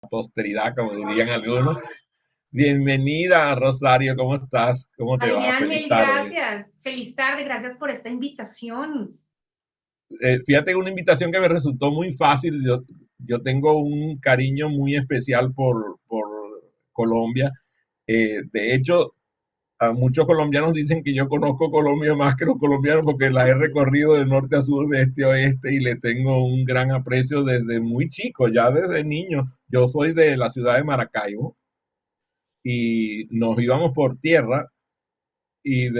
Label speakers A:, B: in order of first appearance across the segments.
A: posteridad, como dirían algunos. Bienvenida, Rosario, ¿cómo estás? ¿Cómo te va?
B: Adrián,
A: Feliz
B: mil
A: tarde.
B: gracias. Feliz tarde, gracias por esta invitación.
A: Fíjate, una invitación que me resultó muy fácil. Yo tengo un cariño muy especial por Colombia. De hecho, a muchos colombianos dicen que yo conozco Colombia más que los colombianos porque la he recorrido de norte a sur, de este a oeste y le tengo un gran aprecio desde muy chico, ya desde niño. Yo soy de la ciudad de Maracaibo y nos íbamos por tierra y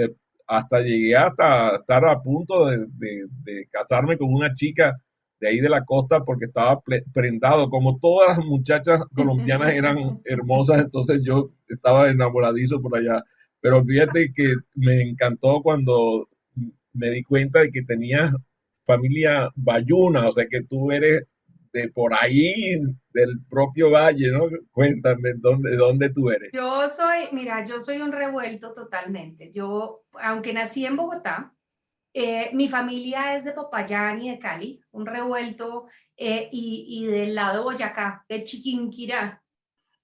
A: hasta llegué hasta estar a punto de casarme con una chica de ahí de la costa porque estaba prendado. Como todas las muchachas colombianas eran hermosas, entonces yo estaba enamoradizo por allá. Pero fíjate que me encantó cuando me di cuenta de que tenías familia bayuna, o sea que tú eres de por ahí, del propio valle, ¿no? Cuéntame, ¿dónde tú eres?
B: Mira, yo soy un revuelto totalmente. Yo, aunque nací en Bogotá, mi familia es de Popayán y de Cali, un revuelto, y del lado Boyacá, de Chiquinquirá.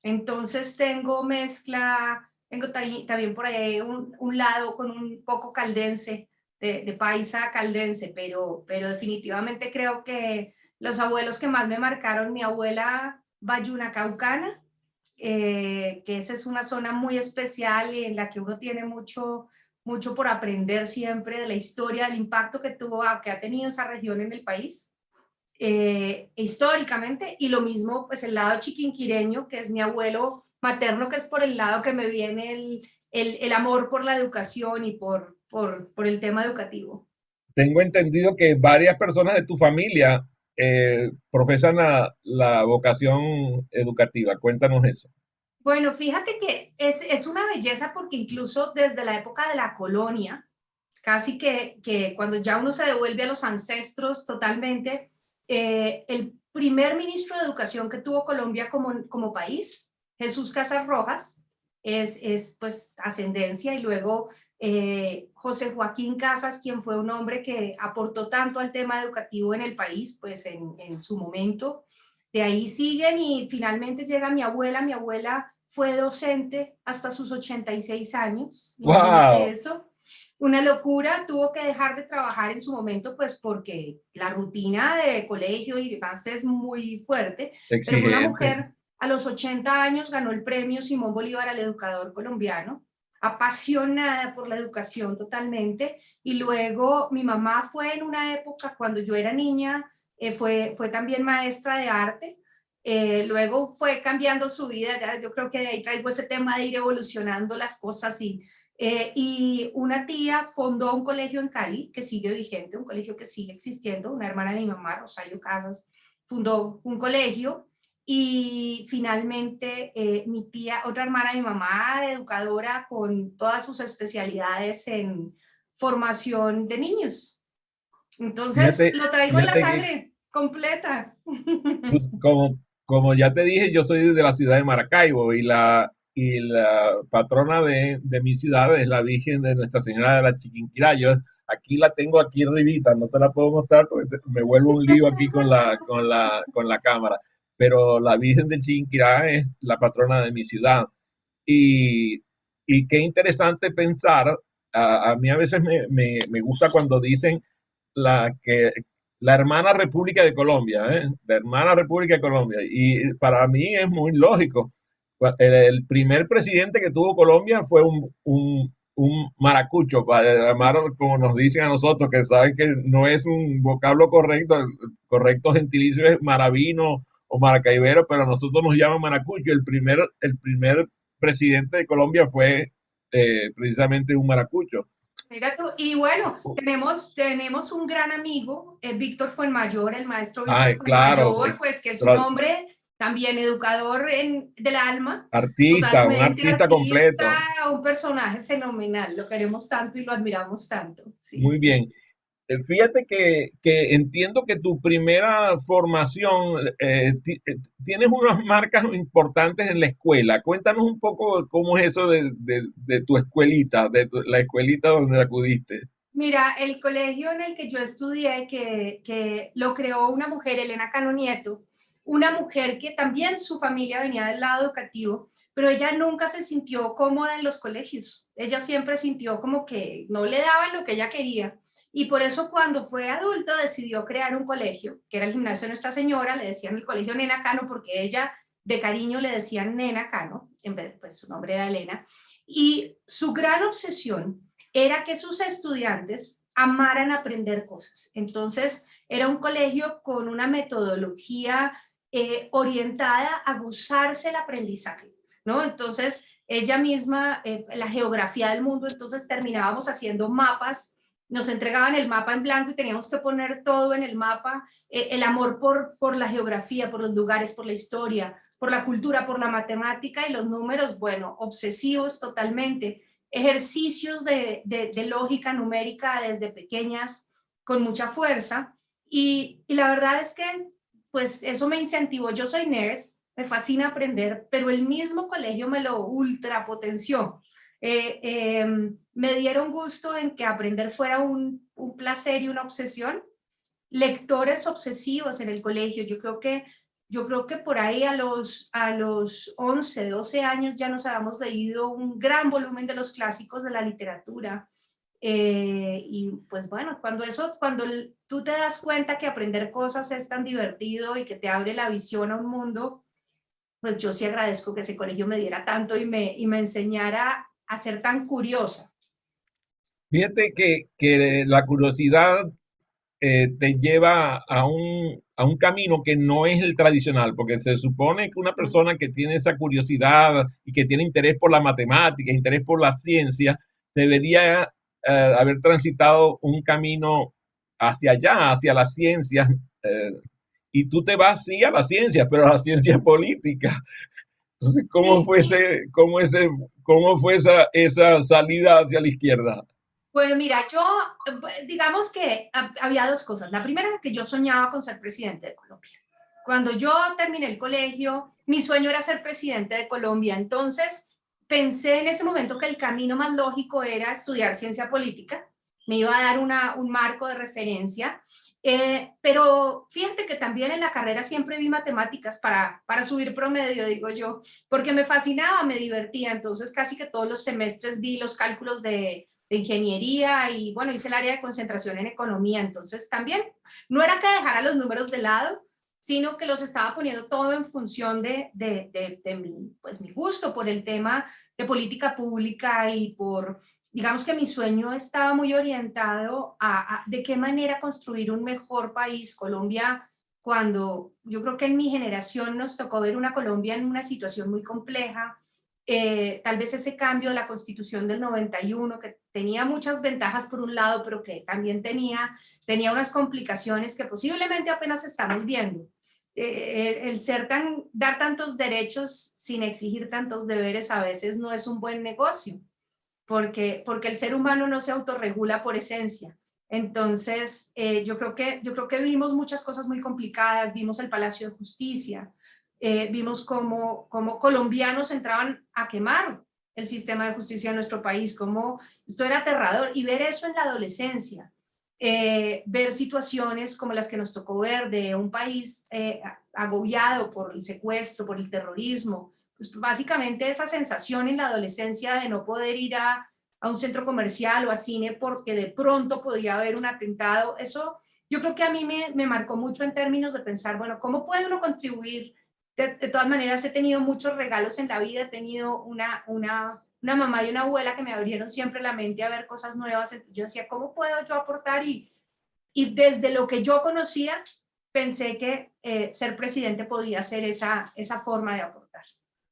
B: Entonces tengo mezcla, tengo también por ahí un lado con un poco caldense, de paisa caldense, pero definitivamente creo que los abuelos que más me marcaron, mi abuela Bayuna Caucana, que esa es una zona muy especial y en la que uno tiene mucho por aprender siempre de la historia, del impacto que ha tenido esa región en el país históricamente, y lo mismo pues el lado chiquinquireño, que es mi abuelo materno, que es por el lado que me viene el amor por la educación y por el tema educativo.
A: Tengo entendido que varias personas de tu familia profesan la vocación educativa. Cuéntanos eso.
B: Bueno, fíjate que es una belleza porque incluso desde la época de la colonia, casi que cuando ya uno se devuelve a los ancestros totalmente, el primer ministro de Educación que tuvo Colombia como país, Jesús Casas Rojas, es pues ascendencia, y luego José Joaquín Casas, quien fue un hombre que aportó tanto al tema educativo en el país, pues en su momento. De ahí siguen y finalmente llega mi abuela fue docente hasta sus 86 años, imagínate
A: ¡Wow!
B: eso, una locura. Tuvo que dejar de trabajar en su momento, pues porque la rutina de colegio y demás es muy fuerte, pero fue una
A: Exigente.
B: mujer, a los 80 años ganó el premio Simón Bolívar al educador colombiano, apasionada por la educación totalmente. Y luego mi mamá fue en una época, cuando yo era niña, fue también maestra de arte. Luego fue cambiando su vida, ya yo creo que de ahí traigo ese tema de ir evolucionando las cosas, y una tía fundó un colegio en Cali que sigue vigente, un colegio que sigue existiendo, una hermana de mi mamá, Rosario Casas, fundó un colegio. Y finalmente mi tía, otra hermana de mi mamá, educadora con todas sus especialidades en formación de niños. Entonces
A: Fíjate,
B: lo traigo en la
A: fíjate que
B: sangre completa.
A: como ya te dije, yo soy de la ciudad de Maracaibo y la patrona de mi ciudad es la Virgen de Nuestra Señora de la Chiquinquirá. Yo aquí la tengo aquí arribita, no te la puedo mostrar porque me vuelvo un lío aquí con la cámara. Pero la Virgen de Chiquinquirá es la patrona de mi ciudad. Y, y qué interesante pensar, a mí a veces me gusta cuando dicen que la hermana República de Colombia, ¿eh? La hermana República de Colombia. Y para mí es muy lógico. El primer presidente que tuvo Colombia fue un maracucho, para llamar como nos dicen a nosotros, que saben que no es un vocablo correcto, el correcto gentilicio es maravino o maracaibero, pero a nosotros nos llaman maracucho. El primer presidente de Colombia fue precisamente un maracucho.
B: Mira tú, y bueno, tenemos un gran amigo, Víctor Fuenmayor, el maestro Víctor
A: Ay, claro,
B: Fuenmayor, pues que es un hombre también educador del alma,
A: un
B: totalmente
A: artista
B: artista,
A: completo.
B: un personaje fenomenal, lo queremos tanto y lo admiramos tanto. Sí,
A: Muy
B: sí,
A: bien.
B: sí.
A: Fíjate que entiendo que tu primera formación, tienes unas marcas importantes en la escuela. Cuéntanos un poco cómo es eso de tu escuelita, la escuelita donde acudiste.
B: Mira, el colegio en el que yo estudié, que lo creó una mujer, Elena Cano Nieto, una mujer que también su familia venía del lado educativo, pero ella nunca se sintió cómoda en los colegios. Ella siempre sintió como que no le daban lo que ella quería. Y por eso cuando fue adulta decidió crear un colegio, que era el Gimnasio de Nuestra Señora, le decían el colegio Nena Cano porque ella de cariño le decían Nena Cano, en vez, pues su nombre era Elena. Y su gran obsesión era que sus estudiantes amaran aprender cosas. Entonces, era un colegio con una metodología orientada a gozarse el aprendizaje, ¿no? Entonces, ella misma, la geografía del mundo, entonces terminábamos haciendo mapas, nos entregaban el mapa en blanco y teníamos que poner todo en el mapa, el amor por la geografía, por los lugares, por la historia, por la cultura, por la matemática y los números, bueno, obsesivos totalmente, ejercicios de lógica numérica desde pequeñas con mucha fuerza y la verdad es que pues eso me incentivó. Yo soy nerd, me fascina aprender, pero el mismo colegio me lo ultra potenció. Me dieron gusto en que aprender fuera un placer y una obsesión. Lectores obsesivos en el colegio. Yo creo que por ahí a los 11, 12 años ya nos habíamos leído un gran volumen de los clásicos de la literatura. Y pues bueno, cuando tú te das cuenta que aprender cosas es tan divertido y que te abre la visión a un mundo, pues yo sí agradezco que ese colegio me diera tanto y me enseñara a ser tan curiosa.
A: Fíjate que la curiosidad te lleva a un camino que no es el tradicional, porque se supone que una persona que tiene esa curiosidad y que tiene interés por la matemática, interés por la ciencia, debería haber transitado un camino hacia allá, hacia la ciencia, y tú te vas sí a la ciencia, pero a la ciencia política. Entonces,
B: Sí, sí.
A: cómo fue esa salida hacia la izquierda?
B: Bueno, mira, yo, digamos que había dos cosas. La primera es que yo soñaba con ser presidente de Colombia. Cuando yo terminé el colegio, mi sueño era ser presidente de Colombia. Entonces, pensé en ese momento que el camino más lógico era estudiar ciencia política. Me iba a dar un marco de referencia. Pero fíjate que también en la carrera siempre vi matemáticas para subir promedio, digo yo, porque me fascinaba, me divertía. Entonces, casi que todos los semestres vi los cálculos de ingeniería y bueno, hice el área de concentración en economía, entonces también no era que dejara los números de lado, sino que los estaba poniendo todo en función de mi gusto por el tema de política pública y por, digamos que mi sueño estaba muy orientado a de qué manera construir un mejor país. Colombia, cuando yo creo que en mi generación nos tocó ver una Colombia en una situación muy compleja, tal vez ese cambio de la Constitución del 91, que tenía muchas ventajas por un lado, pero que también tenía unas complicaciones que posiblemente apenas estamos viendo. El dar tantos derechos sin exigir tantos deberes a veces no es un buen negocio, porque el ser humano no se autorregula por esencia. Entonces, yo creo que vimos muchas cosas muy complicadas, vimos el Palacio de Justicia, vimos cómo colombianos entraban a quemar el sistema de justicia de nuestro país, cómo esto era aterrador, y ver eso en la adolescencia, ver situaciones como las que nos tocó ver de un país agobiado por el secuestro, por el terrorismo, pues básicamente esa sensación en la adolescencia de no poder ir a un centro comercial o a cine porque de pronto podía haber un atentado, eso yo creo que a mí me marcó mucho en términos de pensar, bueno, ¿cómo puede uno contribuir? De todas maneras, he tenido muchos regalos en la vida, he tenido una mamá y una abuela que me abrieron siempre la mente a ver cosas nuevas. Entonces yo decía, ¿cómo puedo yo aportar? Y desde lo que yo conocía, pensé que ser presidente podía ser esa forma de aportar.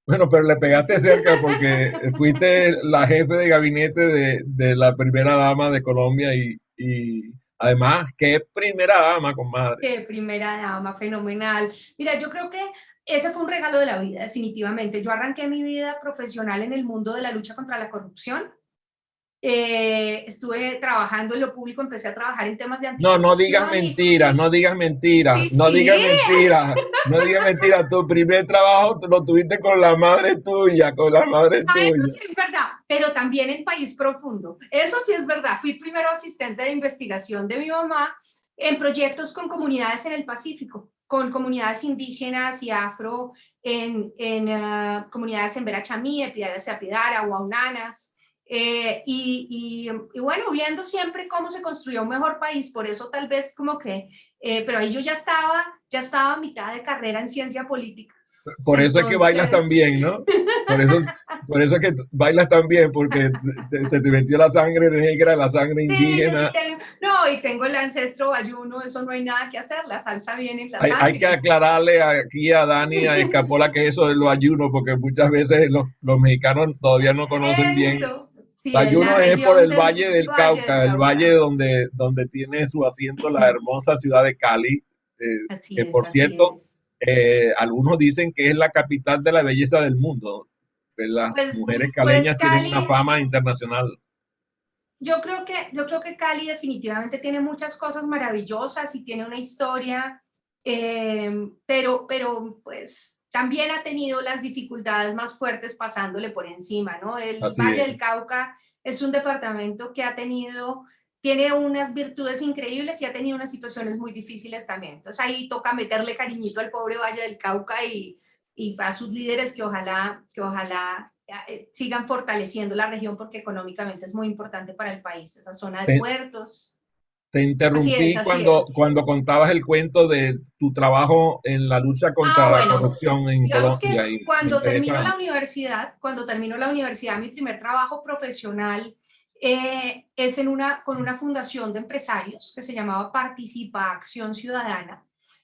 A: Bueno, pero le pegaste cerca porque fuiste la jefe de gabinete de la primera dama de Colombia y además, qué primera dama, comadre.
B: Qué primera dama, fenomenal. Mira, yo creo que ese fue un regalo de la vida, definitivamente. Yo arranqué mi vida profesional en el mundo de la lucha contra la corrupción. Estuve trabajando en lo público, empecé a trabajar en temas de
A: No, no digas
B: anticorrupción y
A: mentiras, no digas mentiras,
B: sí,
A: no
B: sí,
A: digas mentiras, no digas mentiras. Tu primer trabajo lo tuviste con la madre tuya, con la madre
B: eso
A: tuya.
B: sí es verdad, pero también en País Profundo. Eso sí es verdad. Fui primero asistente de investigación de mi mamá en proyectos con comunidades en el Pacífico, con comunidades indígenas y afro en comunidades en Verachamí, Piedara, Huaunanas. Y bueno, viendo siempre cómo se construyó un mejor país, por eso tal vez como que, pero ahí yo ya estaba a mitad de carrera en ciencia política.
A: Por eso es que bailas tan
B: Entonces,
A: bien, ¿no? Por eso, por eso es que bailas tan bien, porque se te metió la sangre negra, la sangre
B: sí, yo sí
A: indígena.
B: tengo, no, y tengo el ancestro bayuno, eso no hay nada que hacer, la salsa viene en la
A: Hay que
B: sangre.
A: aclararle aquí a Dani, a Escapola, que eso es lo ayuno, porque muchas veces los mexicanos todavía no conocen bien.
B: Eso, sí, en la
A: Ayuno es por
B: región
A: el
B: del
A: Valle del
B: Valle del
A: Cauca, el valle
B: Cauca.
A: donde tiene su asiento la hermosa ciudad de Cali,
B: Así
A: que
B: es,
A: por
B: así
A: cierto,
B: es.
A: algunos dicen que es la capital de la belleza del mundo. Pues las
B: Pues,
A: mujeres
B: pues
A: caleñas tienen una
B: Cali,
A: fama internacional.
B: yo creo que Cali definitivamente tiene muchas cosas maravillosas y tiene una historia, pero pues también ha tenido las dificultades más fuertes pasándole por encima, ¿no? El
A: Así
B: Valle
A: es.
B: del Cauca es un departamento que tiene unas virtudes increíbles y ha tenido unas situaciones muy difíciles también. Entonces ahí toca meterle cariñito al pobre Valle del Cauca y a sus líderes que ojalá sigan fortaleciendo la región porque económicamente es muy importante para el país, esa zona de
A: Te,
B: puertos.
A: te
B: Así es,
A: interrumpí
B: así es.
A: cuando contabas el cuento de tu trabajo en la lucha
B: Ah,
A: contra la
B: bueno,
A: corrupción en
B: digamos que
A: Colombia y me interesa.
B: cuando termino la universidad, mi primer trabajo profesional es con una fundación de empresarios que se llamaba Participa Acción Ciudadana,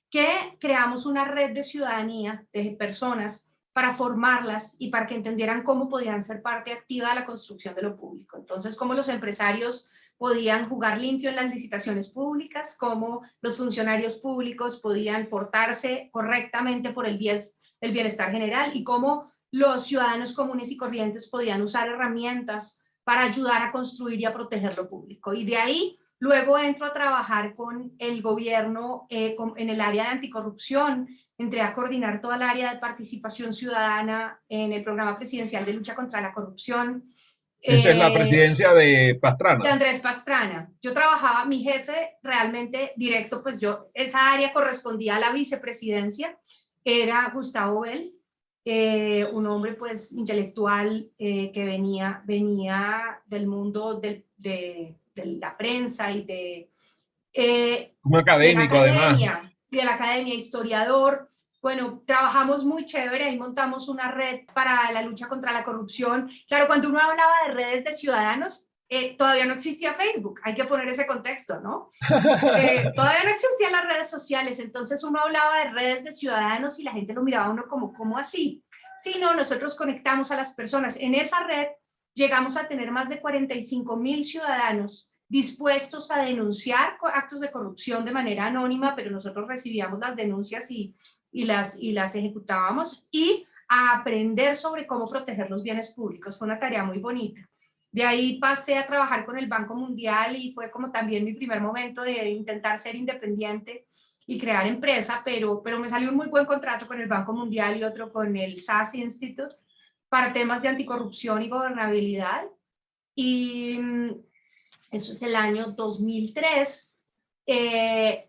B: que creamos una red de ciudadanía de personas para formarlas y para que entendieran cómo podían ser parte activa de la construcción de lo público. Entonces, cómo los empresarios podían jugar limpio en las licitaciones públicas, cómo los funcionarios públicos podían portarse correctamente por el bienestar general y cómo los ciudadanos comunes y corrientes podían usar herramientas para ayudar a construir y a proteger lo público. Y de ahí luego entro a trabajar con el gobierno en el área de anticorrupción, entré a coordinar toda el área de participación ciudadana en el programa presidencial de lucha contra la corrupción.
A: Esa es la
B: Eh,
A: presidencia de
B: de
A: Pastrana.
B: Andrés Pastrana. Yo trabajaba, mi jefe realmente directo, pues esa área correspondía a la vicepresidencia, era Gustavo Bell, un hombre pues intelectual que venía del mundo de la prensa
A: Un académico además.
B: y de la academia, historiador. Bueno, trabajamos muy chévere, ahí montamos una red para la lucha contra la corrupción. Claro, cuando uno hablaba de redes de ciudadanos, todavía no existía Facebook, hay que poner ese contexto, ¿no? Todavía no existían las redes sociales, entonces uno hablaba de redes de ciudadanos y la gente lo miraba a uno como, ¿cómo así? Sí, no, nosotros conectamos a las personas. En esa red llegamos a tener más de 45,000 ciudadanos dispuestos a denunciar actos de corrupción de manera anónima, pero nosotros recibíamos las denuncias y las ejecutábamos y a aprender sobre cómo proteger los bienes públicos. Fue una tarea muy bonita. De ahí pasé a trabajar con el Banco Mundial y fue como también mi primer momento de intentar ser independiente y crear empresa, pero me salió un muy buen contrato con el Banco Mundial y otro con el SAS Institute para temas de anticorrupción y gobernabilidad. Y eso es el año 2003.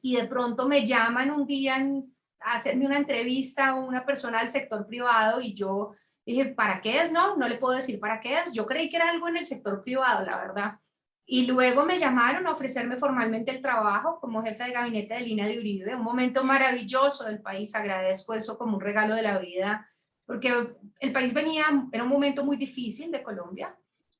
B: Y de pronto me llaman un día a hacerme una entrevista a una persona del sector privado y yo dije, ¿para qué es? No le puedo decir para qué es. Yo creí que era algo en el sector privado, la verdad. Y luego me llamaron a ofrecerme formalmente el trabajo como jefe de gabinete de Lina de Uribe, un momento maravilloso del país, agradezco eso como un regalo de la vida, porque el país era un momento muy difícil de Colombia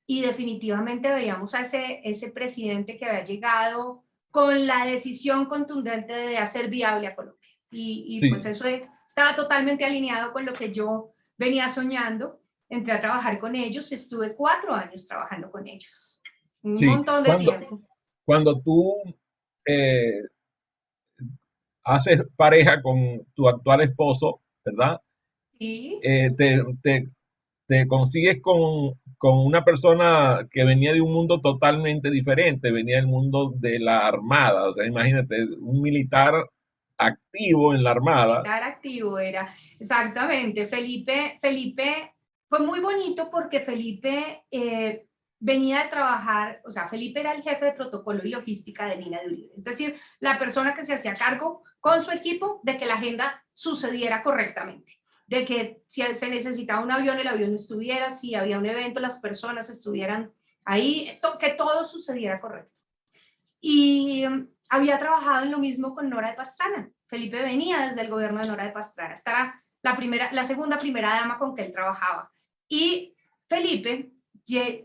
B: y definitivamente veíamos a ese presidente que había llegado con la decisión contundente de hacer viable a Colombia. Y pues
A: Sí,
B: eso estaba totalmente alineado con lo que yo venía soñando. Entré a trabajar con ellos, estuve 4 años trabajando con ellos, un
A: sí.
B: montón de tiempo.
A: Cuando tú eh, haces pareja con tu actual esposo, ¿verdad?
B: Sí,
A: Eh, te, te, te consigues con una persona que venía de un mundo totalmente diferente, venía del mundo de la Armada, o sea, imagínate, un militar activo en la Armada.
B: militar activo era, exactamente. Felipe fue muy bonito porque Felipe venía de trabajar, o sea, Felipe era el jefe de protocolo y logística de Lina de Uribe, es decir, la persona que se hacía cargo con su equipo de que la agenda sucediera correctamente, de que si se necesitaba un avión, el avión estuviera, si había un evento, las personas estuvieran ahí, que todo sucediera correcto. Y había trabajado en lo mismo con Nora de Pastrana. Felipe venía desde el gobierno de Nora de Pastrana. Esta era la segunda primera dama con que él trabajaba. Y Felipe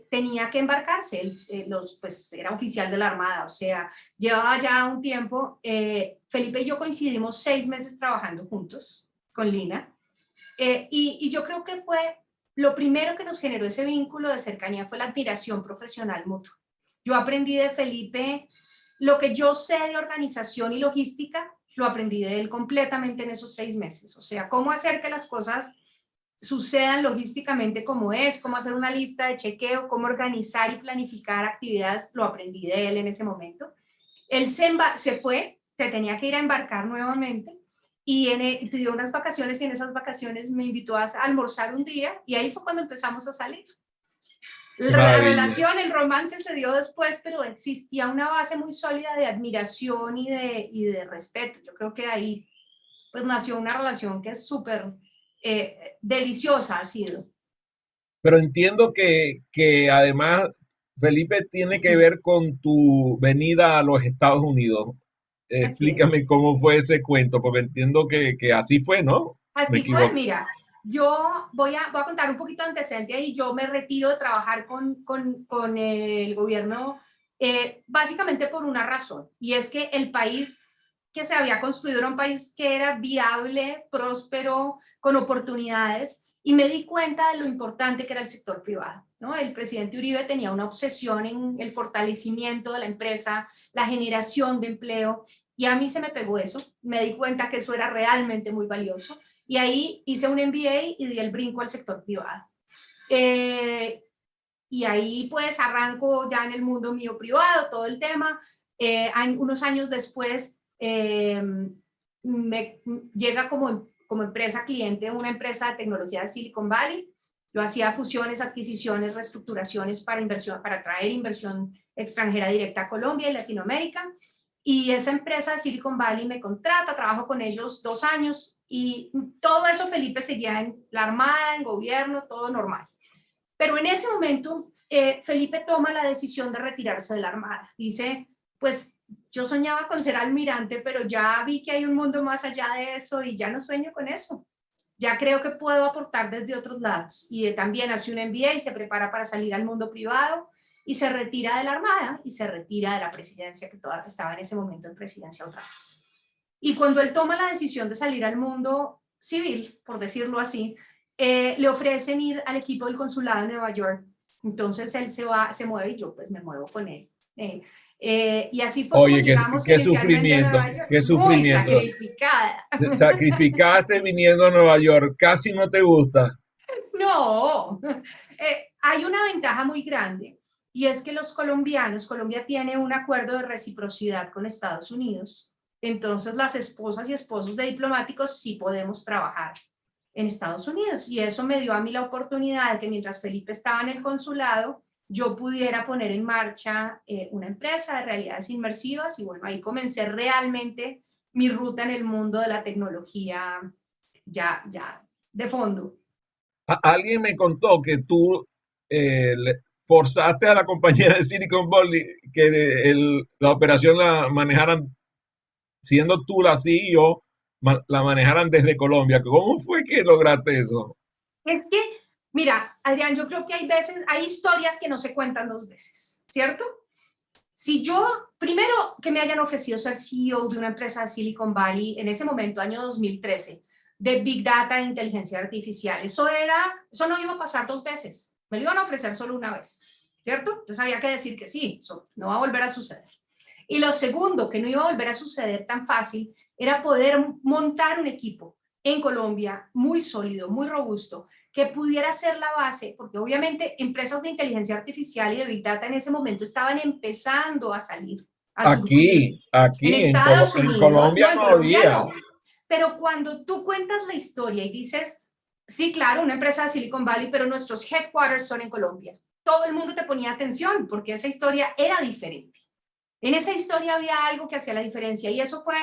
B: tenía que embarcarse, él, pues era oficial de la Armada, o sea, llevaba ya un tiempo. Felipe y yo coincidimos 6 meses trabajando juntos con Lina, y yo creo que fue lo primero que nos generó ese vínculo de cercanía, fue la admiración profesional mutua. Yo aprendí de Felipe lo que yo sé de organización y logística, lo aprendí de él completamente en esos 6 meses, o sea, cómo hacer que las cosas sucedan logísticamente como es, cómo hacer una lista de chequeo, cómo organizar y planificar actividades, lo aprendí de él en ese momento. Él se fue, se tenía que ir a embarcar nuevamente y pidió unas vacaciones y en esas vacaciones me invitó a almorzar un día y ahí fue cuando empezamos a salir. La relación, el romance se dio después, pero existía una base muy sólida de admiración y de respeto. Yo creo que ahí pues nació una relación que es súper deliciosa ha sido.
A: Pero entiendo que además, Felipe, tiene que ver con tu venida a los Estados Unidos.
B: Así
A: Explícame
B: es.
A: cómo fue ese cuento, porque entiendo que así fue, ¿no? ¿Me
B: Así fue,
A: equivoco?
B: mira, yo voy a contar un poquito de antecedente y yo me retiro de trabajar con el gobierno básicamente por una razón, y es que el país que se había construido era un país que era viable, próspero, con oportunidades, y me di cuenta de lo importante que era el sector privado, ¿no? El presidente Uribe tenía una obsesión en el fortalecimiento de la empresa, la generación de empleo, y a mí se me pegó eso, me di cuenta que eso era realmente muy valioso. Y ahí hice un MBA y di el brinco al sector privado. Y ahí pues arranco ya en el mundo mío privado, todo el tema. Unos años después me llega como empresa cliente una empresa de tecnología de Silicon Valley. Yo hacía fusiones, adquisiciones, reestructuraciones para inversión, para traer inversión extranjera directa a Colombia y Latinoamérica. Y esa empresa de Silicon Valley me contrata, trabajo con ellos 2 años y todo eso Felipe seguía en la Armada, en gobierno, todo normal. Pero en ese momento Felipe toma la decisión de retirarse de la Armada. Dice, pues yo soñaba con ser almirante, pero ya vi que hay un mundo más allá de eso y ya no sueño con eso. Ya creo que puedo aportar desde otros lados. Y también hace un MBA y se prepara para salir al mundo privado y se retira de la Armada y se retira de la presidencia, que todavía estaba en ese momento en presidencia otra vez. Y cuando él toma la decisión de salir al mundo civil, por decirlo así, le ofrecen ir al equipo del consulado de Nueva York. Entonces él se mueve y yo pues me muevo con él. Y así fue como
A: Oye,
B: llegamos
A: qué
B: inicialmente a
A: sufrimiento,
B: Nueva York,
A: qué
B: muy
A: sufrimiento.
B: sacrificada.
A: Sacrificaste viniendo a Nueva York, casi no te gusta.
B: No, hay una ventaja muy grande y es que los colombianos, Colombia tiene un acuerdo de reciprocidad con Estados Unidos, entonces las esposas y esposos de diplomáticos sí podemos trabajar en Estados Unidos y eso me dio a mí la oportunidad de que mientras Felipe estaba en el consulado, yo pudiera poner en marcha una empresa de realidades inmersivas y bueno, ahí comencé realmente mi ruta en el mundo de la tecnología ya de fondo.
A: Alguien me contó que tú forzaste a la compañía de Silicon Valley que la operación la manejaran, siendo tú la CEO, la manejaran desde Colombia. ¿Cómo fue que lograste eso?
B: Es que, mira, Adrián, yo creo que hay veces, hay historias que no se cuentan 2 veces, ¿cierto? Si yo, primero que me hayan ofrecido ser CEO de una empresa de Silicon Valley, en ese momento, año 2013, de Big Data e inteligencia artificial, eso no iba a pasar 2 veces, me lo iban a ofrecer solo una vez, ¿cierto? Entonces había que decir que sí, eso no va a volver a suceder. Y lo segundo, que no iba a volver a suceder tan fácil, era poder montar un equipo en Colombia muy sólido, muy robusto, que pudiera ser la base, porque obviamente empresas de inteligencia artificial y de Big Data en ese momento estaban empezando a salir, a surgir en
A: Aquí
B: Estados
A: En
B: Unidos, no,
A: Colombia
B: en
A: no
B: Colombia
A: había.
B: no. Pero cuando tú cuentas la historia y dices, sí, claro, una empresa de Silicon Valley, pero nuestros headquarters son en Colombia, todo el mundo te ponía atención porque esa historia era diferente. En esa historia había algo que hacía la diferencia y eso fue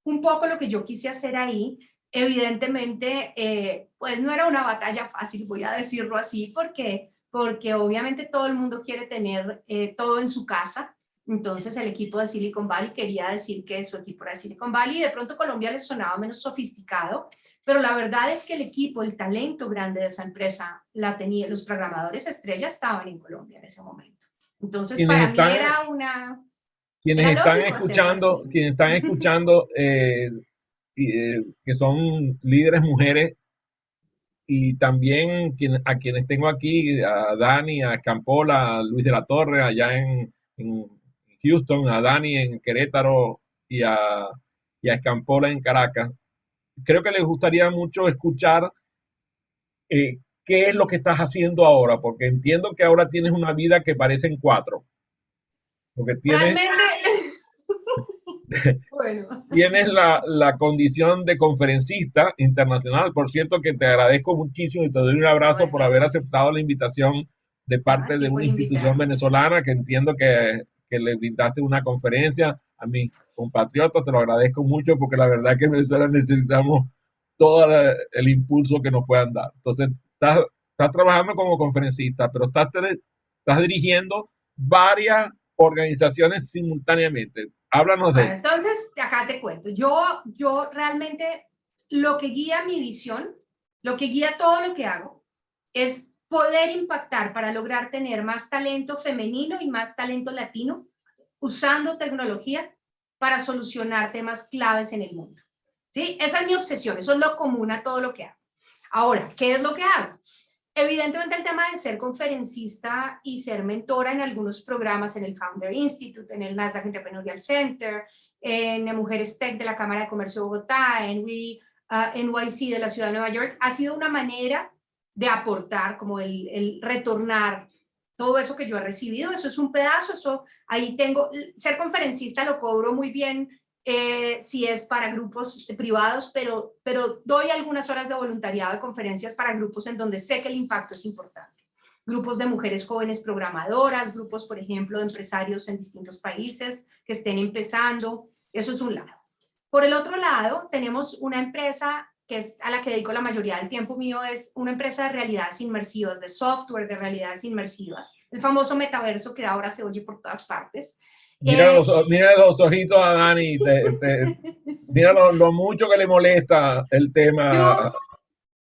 B: un poco lo que yo quise hacer ahí. Evidentemente, pues no era una batalla fácil, voy a decirlo así, porque obviamente todo el mundo quiere tener todo en su casa. Entonces el equipo de Silicon Valley quería decir que su equipo era de Silicon Valley y de pronto Colombia les sonaba menos sofisticado, pero la verdad es que el equipo, el talento grande de esa empresa la tenía, los programadores estrellas estaban en Colombia en ese momento. Entonces
A: Quienes
B: para mí
A: están,
B: era lógico hacerlo así.
A: quienes están escuchando, que son líderes mujeres, y también a quienes tengo aquí, a Dani, a Campola, a Luis de la Torre, allá en Houston, a Dani en Querétaro y a Escampola en Caracas. Creo que les gustaría mucho escuchar qué es lo que estás haciendo ahora, porque entiendo que ahora tienes una vida que parecen cuatro, porque
B: Realmente, bueno.
A: tienes la condición de conferencista internacional. Por cierto, que te agradezco muchísimo y te doy un
B: No,
A: abrazo
B: ¿de
A: por
B: qué?
A: haber aceptado la invitación de
B: No, a
A: parte de
B: ti por
A: una institución
B: invitarme.
A: venezolana, que entiendo que le brindaste una conferencia a mis compatriotas. Te lo agradezco mucho porque la verdad es que en Venezuela necesitamos todo el impulso que nos puedan dar. Entonces, estás trabajando como conferencista, pero estás dirigiendo varias organizaciones simultáneamente. Háblanos de
B: Bueno,
A: eso.
B: entonces, acá te cuento. Yo realmente lo que guía mi visión, lo que guía todo lo que hago, es poder impactar para lograr tener más talento femenino y más talento latino usando tecnología para solucionar temas claves en el mundo. ¿Sí? Esa es mi obsesión, eso es lo común a todo lo que hago. Ahora, ¿qué es lo que hago? Evidentemente el tema de ser conferencista y ser mentora en algunos programas, en el Founder Institute, en el Nasdaq Entrepreneurial Center, en Mujeres Tech de la Cámara de Comercio de Bogotá, en NYC de la Ciudad de Nueva York, ha sido una manera de aportar, como el retornar todo eso que yo he recibido. Eso es un pedazo, eso ahí tengo, ser conferencista lo cobro muy bien si es para grupos privados, pero doy algunas horas de voluntariado de conferencias para grupos en donde sé que el impacto es importante. Grupos de mujeres jóvenes programadoras, grupos, por ejemplo, de empresarios en distintos países que estén empezando. Eso es un lado. Por el otro lado, tenemos una empresa que es a la que dedico la mayoría del tiempo mío, es una empresa de realidades inmersivas, de software de realidades inmersivas, el famoso metaverso que ahora se oye por todas partes. Eh,
A: Mira los ojitos a Dani, mira lo mucho que le molesta el tema.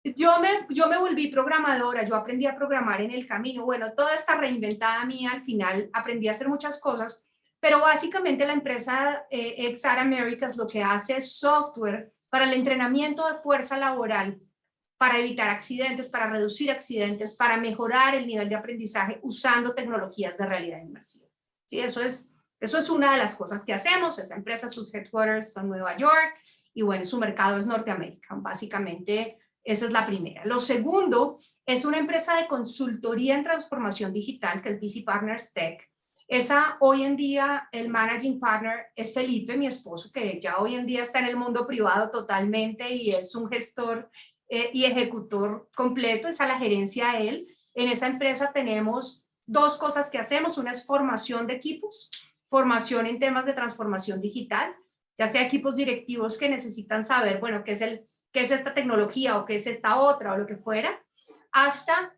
B: yo yo me volví programadora, yo aprendí a programar en el camino. Bueno, toda esta reinventada mía, al final aprendí a hacer muchas cosas, pero básicamente la empresa XR Americas lo que hace es software para el entrenamiento de fuerza laboral, para evitar accidentes, para reducir accidentes, para mejorar el nivel de aprendizaje usando tecnologías de realidad inmersiva. ¿Sí? Eso es una de las cosas que hacemos. Esa empresa, sus headquarters son Nueva York y bueno, su mercado es Norteamérica. Básicamente, esa es la primera. Lo segundo es una empresa de consultoría en transformación digital que es BC Partners Tech. Esa hoy en día, el managing partner es Felipe, mi esposo, que ya hoy en día está en el mundo privado totalmente y es un gestor y ejecutor completo, esa es la gerencia a él. En esa empresa tenemos dos cosas que hacemos. Una es formación de equipos, formación en temas de transformación digital, ya sea equipos directivos que necesitan saber, bueno, qué es esta tecnología o qué es esta otra o lo que fuera, hasta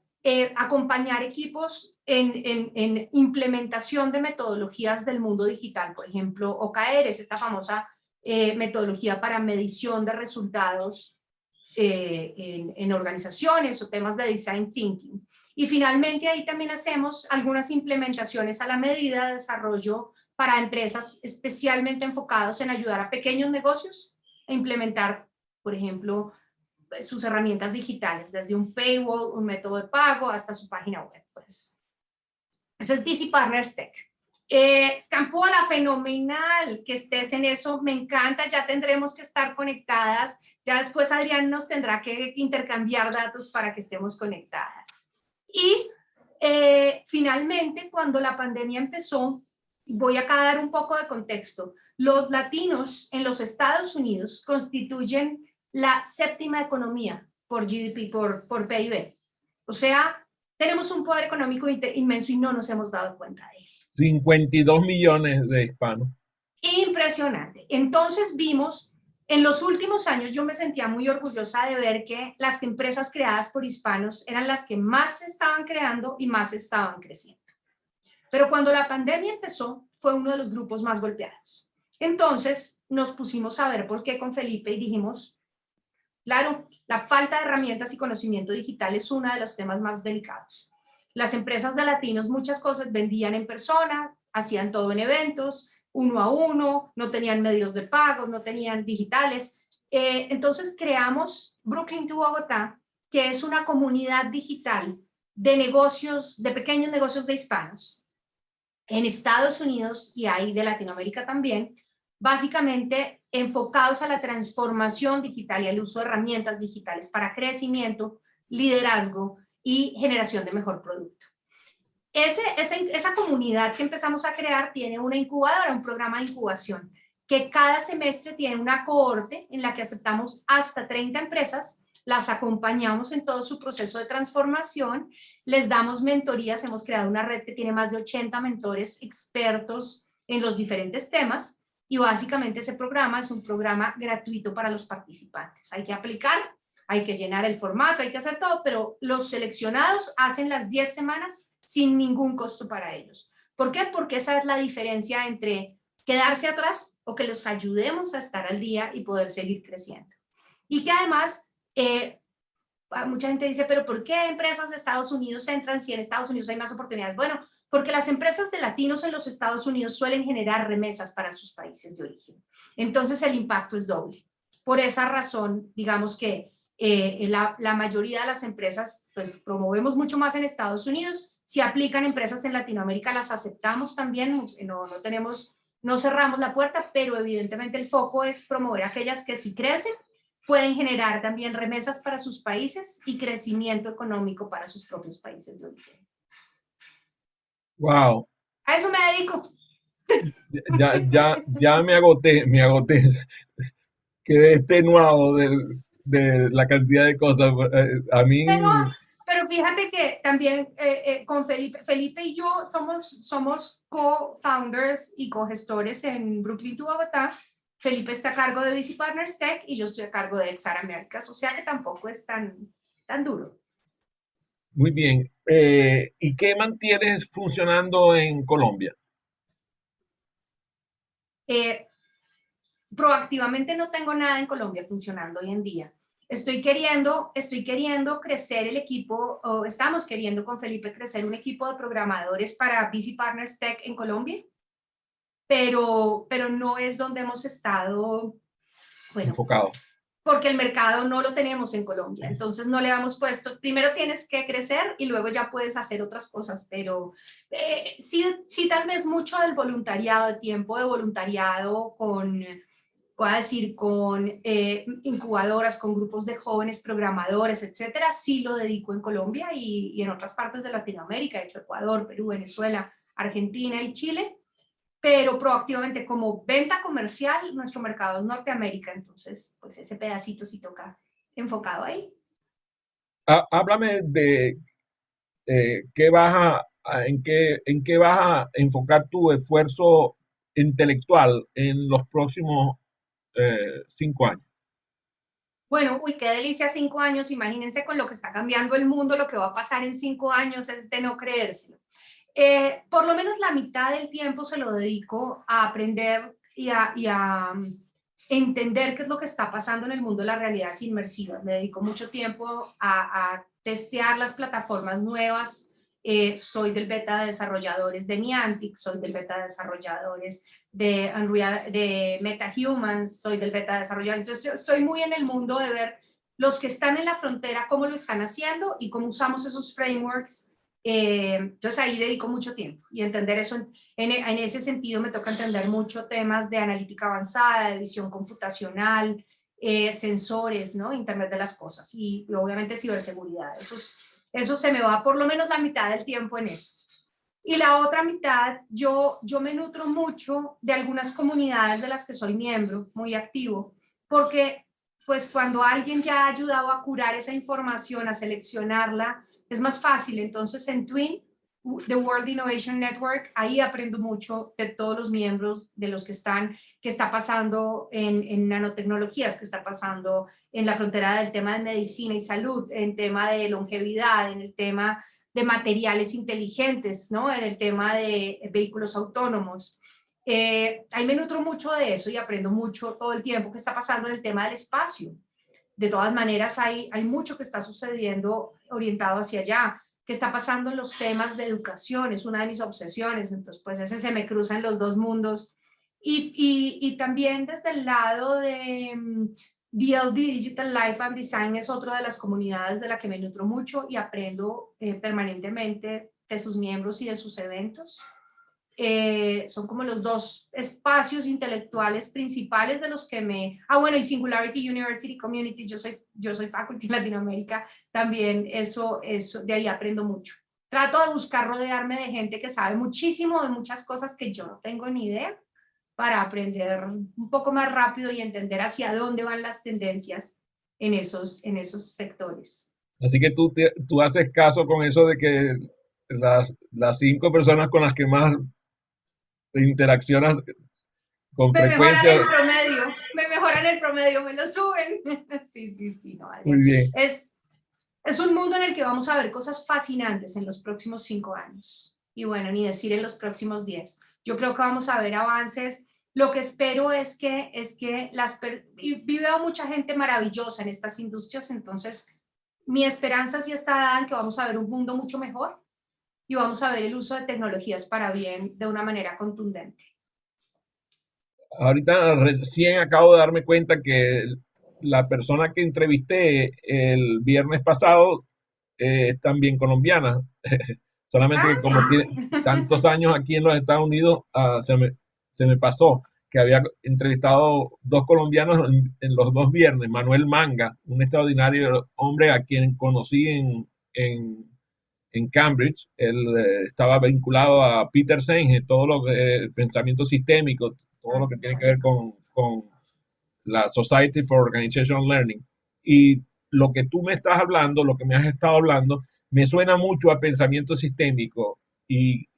B: acompañar equipos en implementación de metodologías del mundo digital. Por ejemplo, OKR es esta famosa metodología para medición de resultados en organizaciones o temas de design thinking. Y finalmente ahí también hacemos algunas implementaciones a la medida de desarrollo para empresas especialmente enfocados en ayudar a pequeños negocios a implementar, por ejemplo, sus herramientas digitales, desde un paywall, un método de pago, hasta su página web. Pues. Ese es BC Partners Tech. Scampola, fenomenal que estés en eso, me encanta, ya tendremos que estar conectadas, ya después Adrián nos tendrá que intercambiar datos para que estemos conectadas. Y finalmente, cuando la pandemia empezó, voy acá a dar un poco de contexto, los latinos en los Estados Unidos constituyen la séptima economía por GDP, por PIB. O sea, tenemos un poder económico inmenso y no nos hemos dado cuenta de él.
A: 52 millones de hispanos.
B: Impresionante. Entonces vimos En los últimos años yo me sentía muy orgullosa de ver que las empresas creadas por hispanos eran las que más se estaban creando y más estaban creciendo. Pero cuando la pandemia empezó, fue uno de los grupos más golpeados. Entonces nos pusimos a ver por qué con Felipe y dijimos, claro, la falta de herramientas y conocimiento digital es uno de los temas más delicados. Las empresas de latinos muchas cosas vendían en persona, hacían todo en eventos, uno a uno, no tenían medios de pago, no tenían digitales. Entonces creamos Brooklyn to Bogotá, que es una comunidad digital de negocios, de pequeños negocios de hispanos, en Estados Unidos y ahí de Latinoamérica también, básicamente enfocados a la transformación digital y al uso de herramientas digitales para crecimiento, liderazgo y generación de mejor producto. Esa comunidad que empezamos a crear tiene una incubadora, un programa de incubación, que cada semestre tiene una cohorte en la que aceptamos hasta 30 empresas, las acompañamos en todo su proceso de transformación, les damos mentorías, hemos creado una red que tiene más de 80 mentores expertos en los diferentes temas, y básicamente ese programa es un programa gratuito para los participantes. Hay que aplicar, hay que llenar el formato, hay que hacer todo, pero los seleccionados hacen las 10 semanas sin ningún costo para ellos. ¿Por qué? Porque esa es la diferencia entre quedarse atrás o que los ayudemos a estar al día y poder seguir creciendo. Y que además, mucha gente dice, pero ¿por qué empresas de Estados Unidos entran si en Estados Unidos hay más oportunidades? Bueno, porque las empresas de latinos en los Estados Unidos suelen generar remesas para sus países de origen. Entonces el impacto es doble. Por esa razón, digamos que la mayoría de las empresas, pues promovemos mucho más en Estados Unidos. Si aplican empresas en Latinoamérica, las aceptamos también, no cerramos la puerta, pero evidentemente el foco es promover aquellas que si crecen, pueden generar también remesas para sus países y crecimiento económico para sus propios países de origen.
A: Wow.
B: A eso me dedico.
A: Ya me agoté. Quedé extenuado de la cantidad de cosas. A mí,
B: Pero fíjate que también con Felipe y yo somos co-founders y co-gestores en Brooklyn to Bogotá. Felipe está a cargo de VC Partners Tech y yo estoy a cargo de XR Americas, o sea que tampoco es tan duro.
A: muy bien. ¿Y qué mantienes funcionando en Colombia?
B: Proactivamente no tengo nada en Colombia funcionando hoy en día. Estoy queriendo crecer el equipo, o estamos queriendo con Felipe crecer un equipo de programadores para VC Partners Tech en Colombia, pero no es donde hemos estado, bueno,
A: Enfocado.
B: porque el mercado no lo tenemos en Colombia, entonces no le hemos puesto, primero tienes que crecer y luego ya puedes hacer otras cosas, pero sí tal vez mucho del voluntariado, de tiempo de voluntariado con incubadoras, con grupos de jóvenes programadores, etcétera, sí lo dedico en Colombia y en otras partes de Latinoamérica, de hecho Ecuador, Perú, Venezuela, Argentina y Chile, pero proactivamente como venta comercial, nuestro mercado es Norteamérica, entonces pues ese pedacito sí toca enfocado ahí.
A: Háblame de en qué vas a enfocar tu esfuerzo intelectual en los próximos 5 años.
B: Bueno, uy, qué delicia 5 años, imagínense con lo que está cambiando el mundo, lo que va a pasar en 5 años es de no creérselo. Por lo menos la mitad del tiempo se lo dedico a aprender y a entender qué es lo que está pasando en el mundo de las realidades inmersivas. Me dedico mucho tiempo a testear las plataformas nuevas. Soy del beta de desarrolladores de Niantic, soy del beta de desarrolladores de Unreal, de MetaHumans, soy del beta de desarrolladores. Entonces, estoy muy en el mundo de ver los que están en la frontera, cómo lo están haciendo y cómo usamos esos frameworks. Entonces ahí dedico mucho tiempo y entender eso, en ese sentido me toca entender mucho temas de analítica avanzada, de visión computacional, sensores, ¿no? Internet de las cosas y obviamente ciberseguridad. Eso se me va por lo menos la mitad del tiempo en eso. Y la otra mitad, yo me nutro mucho de algunas comunidades de las que soy miembro, muy activo, porque pues cuando alguien ya ha ayudado a curar esa información, a seleccionarla, es más fácil. Entonces en Twin The World Innovation Network, ahí aprendo mucho de todos los miembros, de los que están, qué está pasando en nanotecnologías, qué está pasando en la frontera del tema de medicina y salud, en tema de longevidad, en el tema de materiales inteligentes, ¿no? En el tema de vehículos autónomos. Ahí me nutro mucho de eso y aprendo mucho todo el tiempo qué está pasando en el tema del espacio. De todas maneras, hay mucho que está sucediendo orientado hacia allá. ¿Qué está pasando en los temas de educación? Es una de mis obsesiones, entonces pues ese se me cruza en los dos mundos. Y también desde el lado de DLD, Digital Life and Design, es otra de las comunidades de la que me nutro mucho y aprendo permanentemente de sus miembros y de sus eventos. Son como los dos espacios intelectuales principales de los que me... bueno, y Singularity University Community, yo soy faculty en Latinoamérica, también eso, de ahí aprendo mucho. Trato de buscar rodearme de gente que sabe muchísimo de muchas cosas que yo no tengo ni idea, para aprender un poco más rápido y entender hacia dónde van las tendencias en esos sectores.
A: Así que tú haces caso con eso de que las 5 personas con las que más interaccionas con
B: Me mejoran
A: frecuencia.
B: el promedio, me lo suben. Sí, no,
A: Muy
B: Adrián.
A: bien.
B: Es un mundo en el que vamos a ver cosas fascinantes en los próximos 5 años. Y bueno, ni decir en los próximos 10. Yo creo que vamos a ver avances. Lo que espero es que y veo mucha gente maravillosa en estas industrias, entonces mi esperanza sí está dada en que vamos a ver un mundo mucho mejor y vamos a ver el uso de tecnologías para bien de una manera contundente.
A: Ahorita recién acabo de darme cuenta que la persona que entrevisté el viernes pasado es también colombiana. Solamente que como tiene tantos años aquí en los Estados Unidos, se me pasó que había entrevistado 2 colombianos en los 2 viernes. Manuel Manga, un extraordinario hombre a quien conocí en Cambridge. Él estaba vinculado a Peter Senge, todo lo que pensamiento sistémico, todo lo que tiene que ver con la Society for Organizational Learning. Y lo que tú me estás hablando, lo que me has estado hablando, me suena mucho a pensamiento sistémico y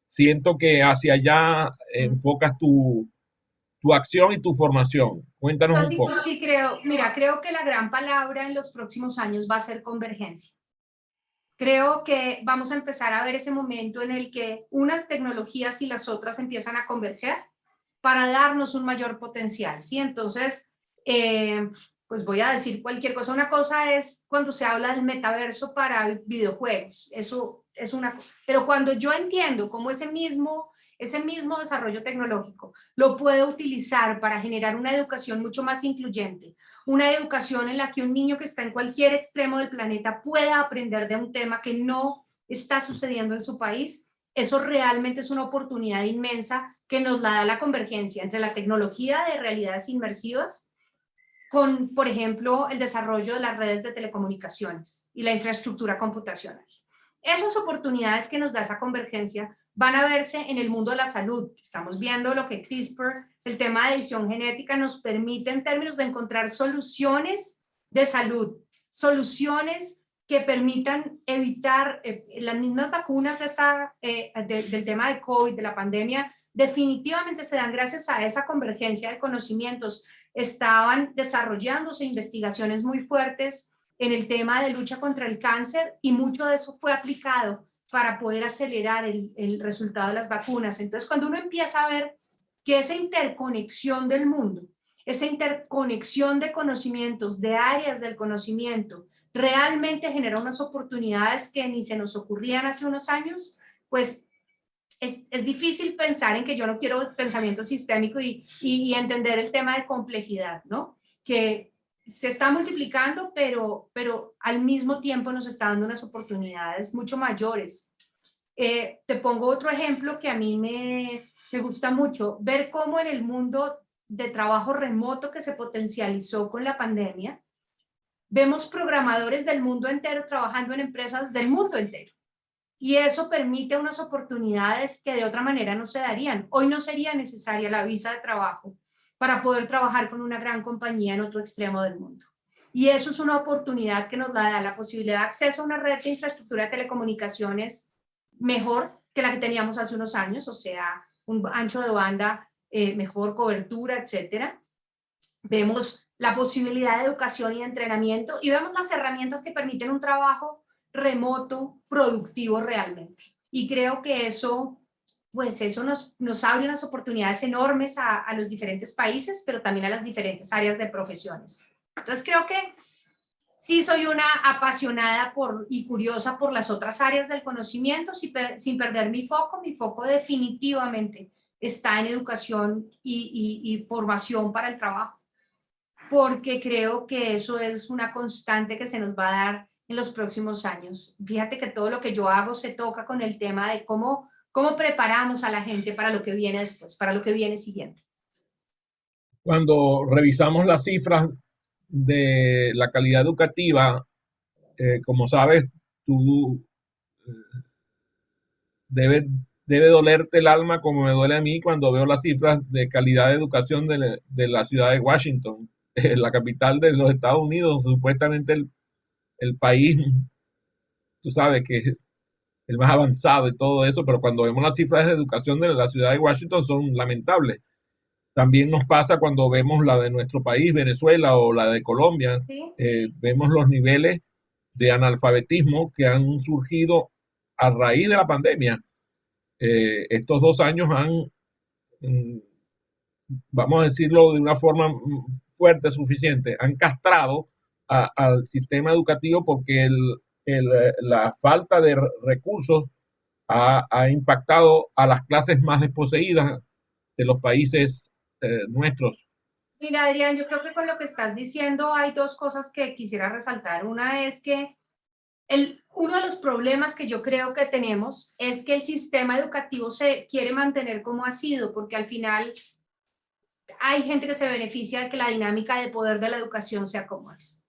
A: siento que hacia allá enfocas tu acción y tu formación. Cuéntanos
B: Yo
A: un poco.
B: sí creo, mira, creo que la gran palabra en los próximos años va a ser convergencia. Creo que vamos a empezar a ver ese momento en el que unas tecnologías y las otras empiezan a converger para darnos un mayor potencial, ¿sí? Entonces, pues voy a decir cualquier cosa. Una cosa es cuando se habla del metaverso para videojuegos, eso es una cosa. Pero cuando yo entiendo cómo ese mismo desarrollo tecnológico lo puedo utilizar para generar una educación mucho más incluyente, una educación en la que un niño que está en cualquier extremo del planeta pueda aprender de un tema que no está sucediendo en su país, eso realmente es una oportunidad inmensa que nos la da la convergencia entre la tecnología de realidades inmersivas con, por ejemplo, el desarrollo de las redes de telecomunicaciones y la infraestructura computacional. Esas oportunidades que nos da esa convergencia van a verse en el mundo de la salud. Estamos viendo lo que CRISPR, el tema de edición genética, nos permite en términos de encontrar soluciones de salud, soluciones que permitan evitar las mismas vacunas del tema de COVID, de la pandemia, definitivamente se dan gracias a esa convergencia de conocimientos. Estaban desarrollándose investigaciones muy fuertes en el tema de lucha contra el cáncer y mucho de eso fue aplicado para poder acelerar el resultado de las vacunas. Entonces, cuando uno empieza a ver que esa interconexión del mundo, esa interconexión de conocimientos, de áreas del conocimiento, realmente genera unas oportunidades que ni se nos ocurrían hace unos años, pues es difícil pensar en que yo no quiero pensamiento sistémico y entender el tema de complejidad, ¿no? Que se está multiplicando, pero al mismo tiempo nos está dando unas oportunidades mucho mayores. Te pongo otro ejemplo que a mí me gusta mucho, ver cómo en el mundo de trabajo remoto que se potencializó con la pandemia, vemos programadores del mundo entero trabajando en empresas del mundo entero. Y eso permite unas oportunidades que de otra manera no se darían. Hoy no sería necesaria la visa de trabajo para poder trabajar con una gran compañía en otro extremo del mundo. Y eso es una oportunidad que nos la da la posibilidad de acceso a una red de infraestructura de telecomunicaciones mejor que la que teníamos hace unos años, o sea, un ancho de banda, mejor cobertura, etcétera. Vemos la posibilidad de educación y de entrenamiento y vemos las herramientas que permiten un trabajo remoto, productivo realmente. Y creo que eso, pues eso nos abre unas oportunidades enormes a los diferentes países, pero también a las diferentes áreas de profesiones. Entonces creo que sí soy una apasionada y curiosa por las otras áreas del conocimiento sin perder mi foco. Mi foco definitivamente está en educación y formación para el trabajo, porque creo que eso es una constante que se nos va a dar en los próximos años. Fíjate que todo lo que yo hago se toca con el tema de cómo preparamos a la gente para lo que viene después, para lo que viene siguiente.
A: Cuando revisamos las cifras de la calidad educativa, como sabes, tú debe, debe dolerte el alma como me duele a mí cuando veo las cifras de calidad de educación de la ciudad de Washington, la capital de los Estados Unidos, supuestamente el país, tú sabes que es el más avanzado y todo eso, pero cuando vemos las cifras de educación de la ciudad de Washington son lamentables. También nos pasa cuando vemos la de nuestro país, Venezuela, o la de Colombia,
B: ¿Sí?
A: vemos los niveles de analfabetismo que han surgido a raíz de la pandemia. Estos 2 años han, mm, vamos a decirlo de una forma fuerte, suficiente, han castrado al sistema educativo porque la falta de recursos ha impactado a las clases más desposeídas de los países nuestros.
B: Mira, Adrián, yo creo que con lo que estás diciendo hay dos cosas que quisiera resaltar. Una es que uno de los problemas que yo creo que tenemos es que el sistema educativo se quiere mantener como ha sido, porque al final hay gente que se beneficia de que la dinámica de poder de la educación sea como es.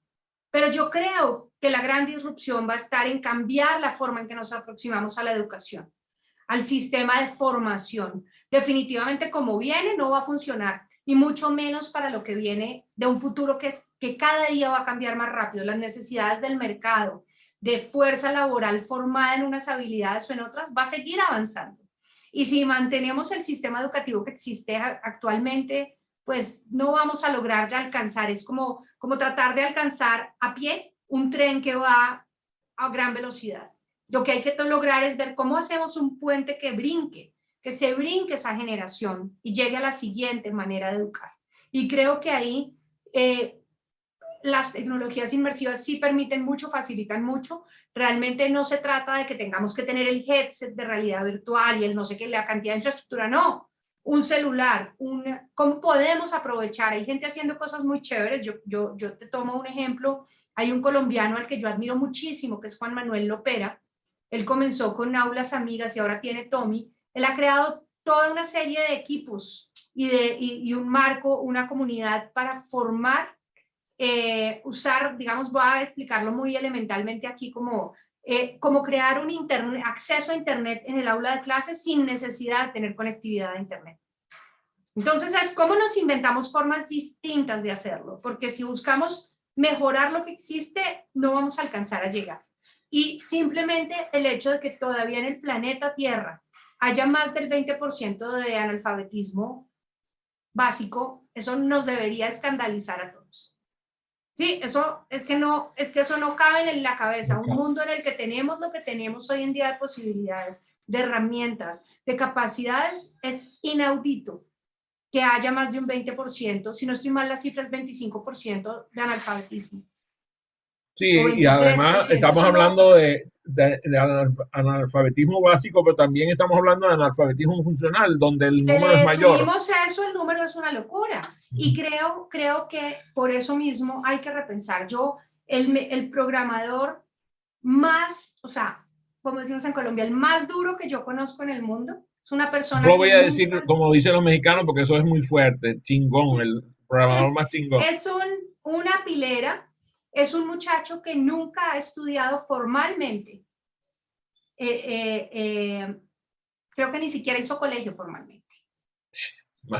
B: Pero yo creo que la gran disrupción va a estar en cambiar la forma en que nos aproximamos a la educación, al sistema de formación. Definitivamente como viene no va a funcionar, y mucho menos para lo que viene de un futuro que cada día va a cambiar más rápido. Las necesidades del mercado, de fuerza laboral formada en unas habilidades o en otras, va a seguir avanzando. Y si mantenemos el sistema educativo que existe actualmente, pues no vamos a lograr ya alcanzar. Es como tratar de alcanzar a pie un tren que va a gran velocidad. Lo que hay que lograr es ver cómo hacemos un puente que se brinque esa generación y llegue a la siguiente manera de educar. Y creo que ahí las tecnologías inmersivas sí permiten mucho, facilitan mucho. Realmente no se trata de que tengamos que tener el headset de realidad virtual y el no sé qué, la cantidad de infraestructura, no. Un celular, cómo podemos aprovechar. Hay gente haciendo cosas muy chéveres. Yo te tomo un ejemplo. Hay un colombiano al que yo admiro muchísimo, que es Juan Manuel Lopera. Él comenzó con Aulas Amigas y ahora tiene Tommy. Él ha creado toda una serie de equipos y un marco, una comunidad para formar, usar, digamos, voy a explicarlo muy elementalmente aquí, como crear un acceso a Internet en el aula de clases sin necesidad de tener conectividad a Internet. Entonces, es cómo nos inventamos formas distintas de hacerlo, porque si buscamos mejorar lo que existe, no vamos a alcanzar a llegar. Y simplemente el hecho de que todavía en el planeta Tierra haya más del 20% de analfabetismo básico, eso nos debería escandalizar a todos. Sí, eso es que eso no cabe en la cabeza. Un mundo en el que tenemos lo que tenemos hoy en día de posibilidades, de herramientas, de capacidades, es inaudito que haya más de un 20%, si no estoy mal la cifra es 25% de analfabetismo. O
A: Sí, y además
B: 23%.
A: estamos
B: Eso no,
A: hablando de analfabetismo básico, pero también estamos hablando de analfabetismo funcional, donde el número es
B: le
A: mayor.
B: subimos eso, el número es una locura. Y creo que por eso mismo hay que repensar. El programador más, o sea, como decimos en Colombia, el más duro que yo conozco en el mundo, es una
A: No
B: persona
A: lo
B: que
A: voy a decir
B: nunca,
A: como dicen los mexicanos porque eso es muy fuerte, chingón, el programador más chingón.
B: es una pilera, es un muchacho que nunca ha estudiado formalmente. Creo que ni siquiera hizo colegio formalmente.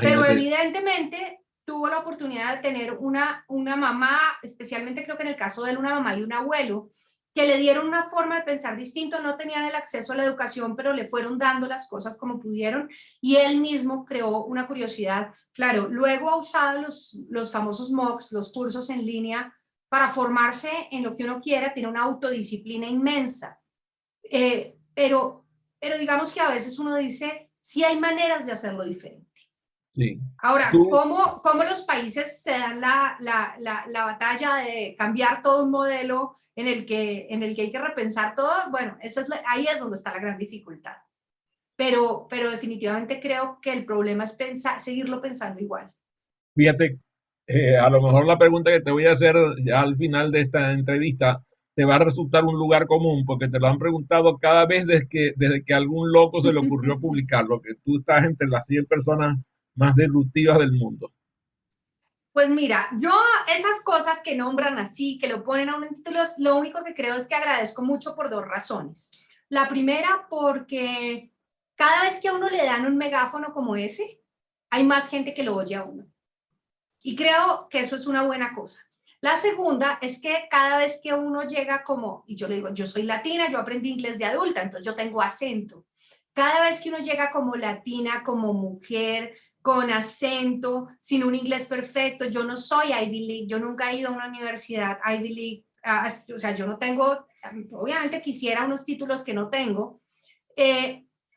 B: Pero
A: Imagínate eso.
B: evidentemente tuvo la oportunidad de tener una mamá, especialmente creo que en el caso de él, una mamá y un abuelo, que le dieron una forma de pensar distinto, no tenían el acceso a la educación, pero le fueron dando las cosas como pudieron, y él mismo creó una curiosidad. Claro, luego ha usado los famosos MOOCs, los cursos en línea, para formarse en lo que uno quiera, tiene una autodisciplina inmensa. Pero digamos que a veces uno dice, sí hay maneras de hacerlo diferente.
A: Sí.
B: Ahora,
A: Tú,
B: ¿cómo los países se dan la batalla de cambiar todo un modelo en el que hay que repensar todo? Bueno, ahí es donde está la gran dificultad. Pero definitivamente creo que el problema es seguirlo pensando igual.
A: fíjate, a lo mejor la pregunta que te voy a hacer ya al final de esta entrevista te va a resultar un lugar común, porque te lo han preguntado cada vez desde que a algún loco se le ocurrió publicarlo, que tú estás entre las 100 personas más disruptivas del mundo.
B: Pues mira, yo esas cosas que nombran así, que lo ponen a un título, lo único que creo es que agradezco mucho por dos razones. La primera, porque cada vez que a uno le dan un megáfono como ese, hay más gente que lo oye a uno. Y creo que eso es una buena cosa. La segunda es que cada vez que uno llega como, y yo le digo, yo soy latina, yo aprendí inglés de adulta, entonces yo tengo acento. Cada vez que uno llega como latina, como mujer, con acento, sin un inglés perfecto, yo no soy Ivy League, yo nunca he ido a una universidad Ivy League, o sea, yo no tengo, obviamente quisiera unos títulos que no tengo.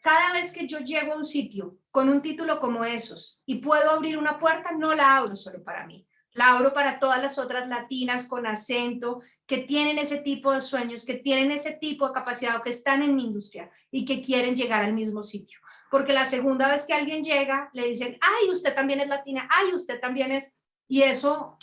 B: Cada vez que yo llego a un sitio con un título como esos y puedo abrir una puerta, no la abro solo para mí, la abro para todas las otras latinas con acento que tienen ese tipo de sueños, que tienen ese tipo de capacidad o que están en mi industria y que quieren llegar al mismo sitio. Porque la segunda vez que alguien llega, le dicen, ay, usted también es latina, ay, usted también es... Y eso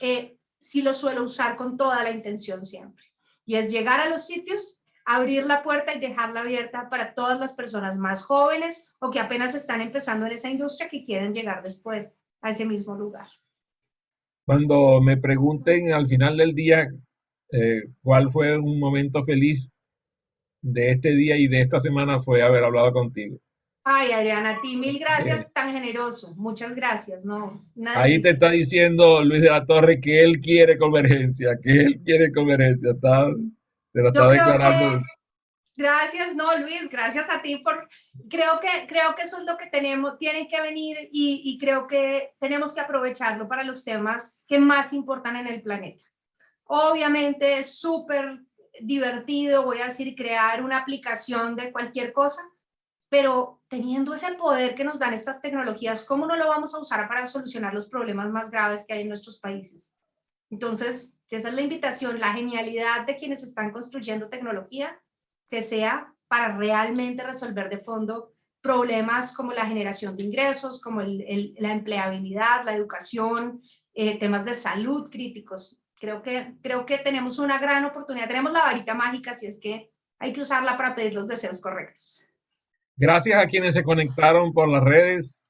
B: sí lo suelo usar con toda la intención siempre. Y es llegar a los sitios, abrir la puerta y dejarla abierta para todas las personas más jóvenes o que apenas están empezando en esa industria que quieren llegar después a ese mismo lugar.
A: Cuando me pregunten al final del día cuál fue un momento feliz de este día y de esta semana, fue haber hablado contigo.
B: Ay, Adriana, a ti mil
A: Eh,
B: gracias, tan generoso. Muchas gracias, no, una
A: Ahí te
B: delicia.
A: está diciendo Luis de la Torre que él quiere convergencia, que él quiere convergencia. Te lo
B: Yo
A: está
B: creo que,
A: declarando.
B: gracias, no, Luis, gracias a ti por, creo que eso es lo que tenemos, tienen que venir y creo que tenemos que aprovecharlo para los temas que más importan en el planeta. Obviamente es súper divertido, voy a decir, crear una aplicación de cualquier cosa, pero teniendo ese poder que nos dan estas tecnologías, ¿cómo no lo vamos a usar para solucionar los problemas más graves que hay en nuestros países? Entonces, esa es la invitación, la genialidad de quienes están construyendo tecnología, que sea para realmente resolver de fondo problemas como la generación de ingresos, como la empleabilidad, la educación, temas de salud críticos. Creo que tenemos una gran oportunidad, tenemos la varita mágica, si es que hay que usarla para pedir los deseos correctos.
A: Gracias a quienes se conectaron por las redes.